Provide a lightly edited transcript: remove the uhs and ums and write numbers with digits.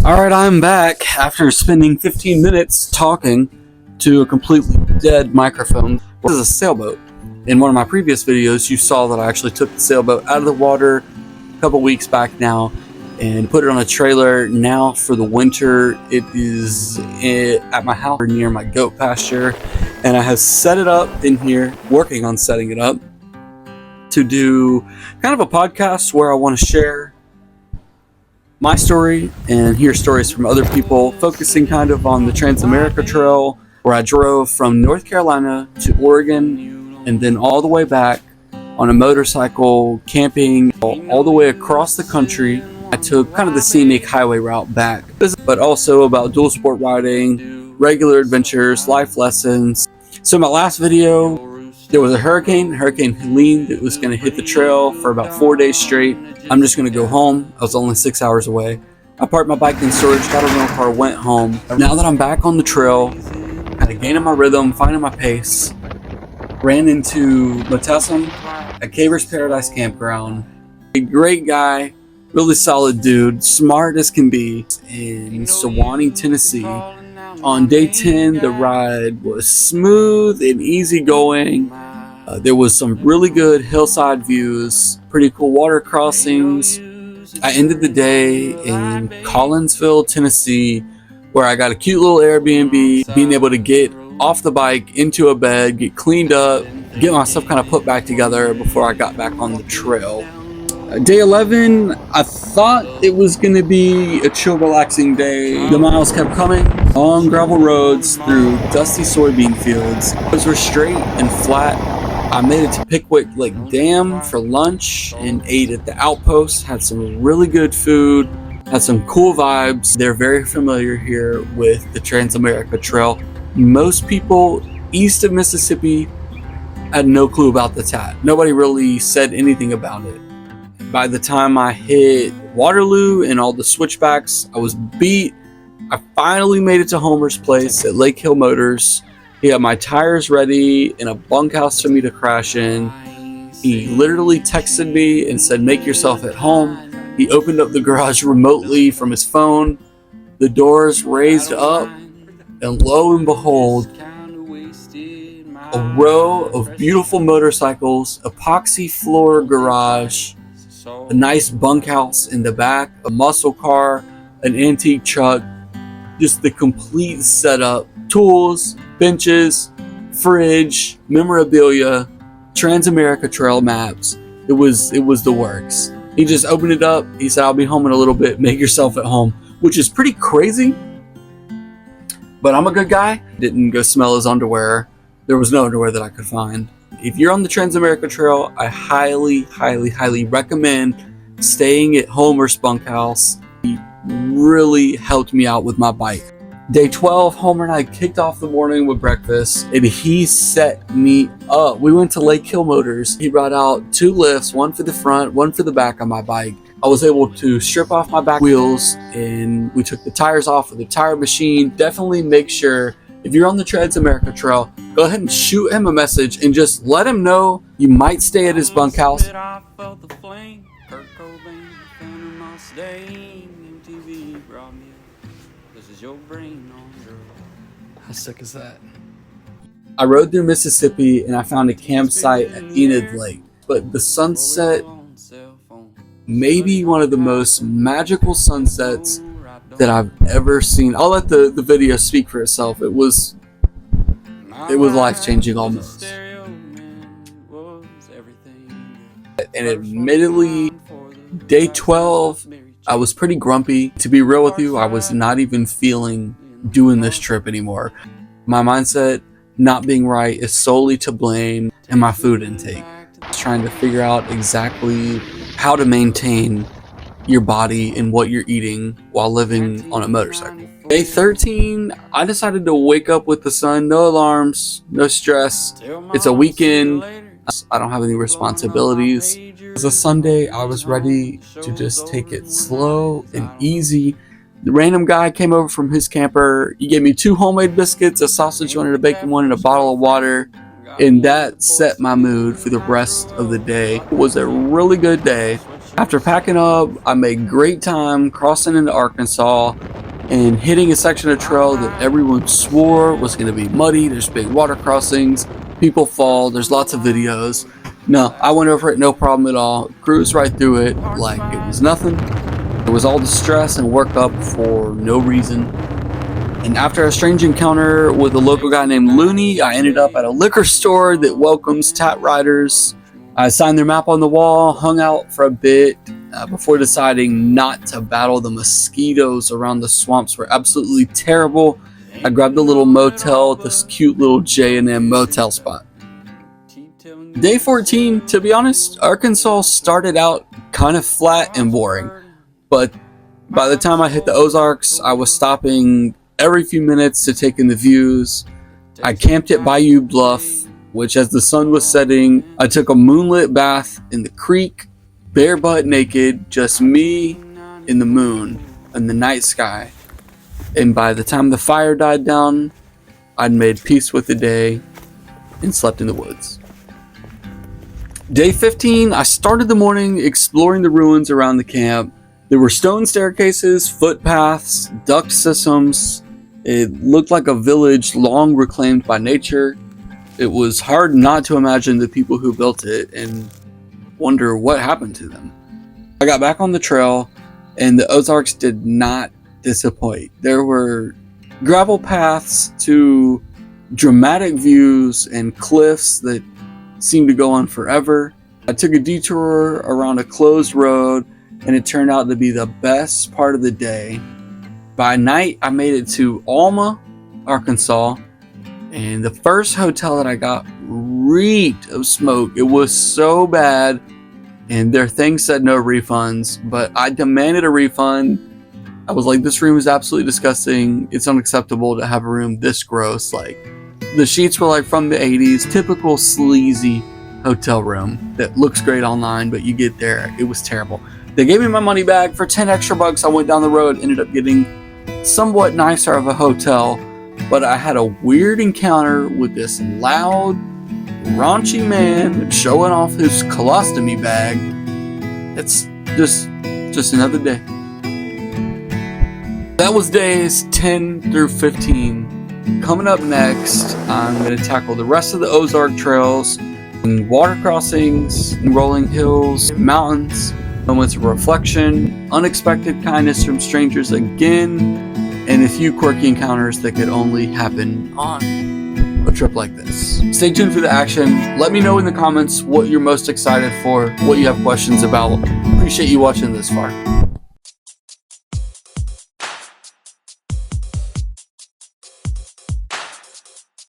Alright, I'm back after spending 15 minutes talking to a completely dead microphone. This is a sailboat. In one of my previous videos, you saw that I actually took the sailboat out of the water a couple weeks back now and put it on a trailer. Now for the winter, it is at my house near my goat pasture, and I have set it up in here, working on setting it up to do kind of a podcast where I want to share my story and hear stories from other people, focusing kind of on the TransAmerica Trail, where I drove from North Carolina to Oregon and then all the way back on a motorcycle, camping all the way across the country. I took kind of the scenic highway route back, but also about dual sport riding, regular adventures, life lessons. So in my last video, there was a hurricane Helene, that was going to hit the trail for about 4 days straight. I'm just going to go home. I was only 6 hours away. I parked my bike in storage, got a rental car, went home. Now that I'm back on the trail, kind of gaining my rhythm, finding my pace, ran into Mosko at Caver's Paradise Campground. A great guy, really solid dude, smart as can be, in Sewanee, Tennessee. On day 10, the ride was smooth and easygoing. There was some really good hillside views, pretty cool water crossings. I ended the day in Collinsville, Tennessee, where I got a cute little Airbnb, being able to get off the bike, into a bed, get cleaned up, get myself kind of put back together before I got back on the trail. Day 11, I thought it was going to be a chill, relaxing day. The miles kept coming, long gravel roads through dusty soybean fields. Roads were straight and flat. I made it to Pickwick Lake Dam for lunch and ate at the outpost. Had some really good food, had some cool vibes. They're very familiar here with the TransAmerica Trail. Most people east of Mississippi had no clue about the TAT. Nobody really said anything about it. By the time I hit Waterloo and all the switchbacks, I was beat. I finally made it to Homer's place at Lake Hill Motors. He had my tires ready in a bunkhouse for me to crash in. He literally texted me and said, "Make yourself at home." He opened up the garage remotely from his phone. The doors raised up, and lo and behold, a row of beautiful motorcycles, epoxy floor garage, a nice bunkhouse in the back, a muscle car, an antique truck, just the complete setup, tools, benches, fridge, memorabilia, TransAmerica Trail maps. It was the works. He just opened it up. He said, "I'll be home in a little bit. Make yourself at home," which is pretty crazy. But I'm a good guy. Didn't go smell his underwear. There was no underwear that I could find. If you're on the TransAmerica Trail, I highly, highly, highly recommend staying at Homer's bunkhouse. He really helped me out with my bike. Day 12, Homer and I kicked off the morning with breakfast, and he set me up. We went to Lake Hill Motors. He brought out 2 lifts, one for the front, one for the back of my bike. I was able to strip off my back wheels, and we took the tires off with the tire machine. Definitely make sure, if you're on the TransAmerica Trail, go ahead and shoot him a message and just let him know you might stay at his bunkhouse. How sick is that? I rode through Mississippi and I found a campsite at Enid Lake, but the sunset, maybe one of the most magical sunsets that I've ever seen. I'll let the video speak for itself. It was life-changing almost. And admittedly, day 12, I was pretty grumpy. To be real with you, I was not even feeling doing this trip anymore. My mindset not being right is solely to blame, and my food intake. Trying to figure out exactly how to maintain your body and what you're eating while living on a motorcycle. Day 13, I decided to wake up with the sun, no alarms, no stress. It's a weekend. I don't have any responsibilities. It was a Sunday. I was ready to just take it slow and easy. The random guy came over from his camper. He gave me 2 homemade biscuits, a sausage one and a bacon one, and a bottle of water. And that set my mood for the rest of the day. It was a really good day. After packing up, I made great time crossing into Arkansas. and hitting a section of trail that everyone swore was going to be muddy. There's big water crossings, people fall, there's lots of videos. No, I went over it no problem at all, cruised right through it like it was nothing. It was all the stress and work up for no reason. And after a strange encounter with a local guy named Looney, I ended up at a liquor store that welcomes tat riders. I signed their map on the wall, hung out for a bit before deciding not to battle the mosquitoes around the swamps. Were absolutely terrible. I grabbed a little motel at this cute little J&M motel spot. Day 14, to be honest, Arkansas started out kind of flat and boring. But by the time I hit the Ozarks, I was stopping every few minutes to take in the views. I camped at Bayou Bluff, which as the sun was setting, I took a moonlit bath in the creek, bare butt naked, just me in the moon and the night sky. And by the time the fire died down, I'd made peace with the day and slept in the woods. Day 15, I started the morning exploring the ruins around the camp. There were stone staircases, footpaths, duct systems. It looked like a village long reclaimed by nature. It was hard not to imagine the people who built it and wonder what happened to them. I got back on the trail, and the Ozarks did not disappoint. There were gravel paths to dramatic views and cliffs that seemed to go on forever. I took a detour around a closed road, and it turned out to be the best part of the day. By night, I made it to Alma, Arkansas, and the first hotel that I got reeked of smoke. It was so bad, and their thing said no refunds, but I demanded a refund. I was like, this room is absolutely disgusting. It's unacceptable to have a room this gross. Like, the sheets were like from the 80s, typical sleazy hotel room that looks great online, but you get there, it was terrible. They gave me my money back for 10 extra bucks. I went down the road, ended up getting somewhat nicer of a hotel, but I had a weird encounter with this loud, raunchy man showing off his colostomy bag. It's just another day. That was days 10 through 15. Coming up next, I'm going to tackle the rest of the Ozark trails and water crossings, and rolling hills, mountains, moments of reflection, unexpected kindness from strangers again, and a few quirky encounters that could only happen on a trip like this. Stay tuned for the action. Let me know in the comments what you're most excited for, what you have questions about. Appreciate you watching this far.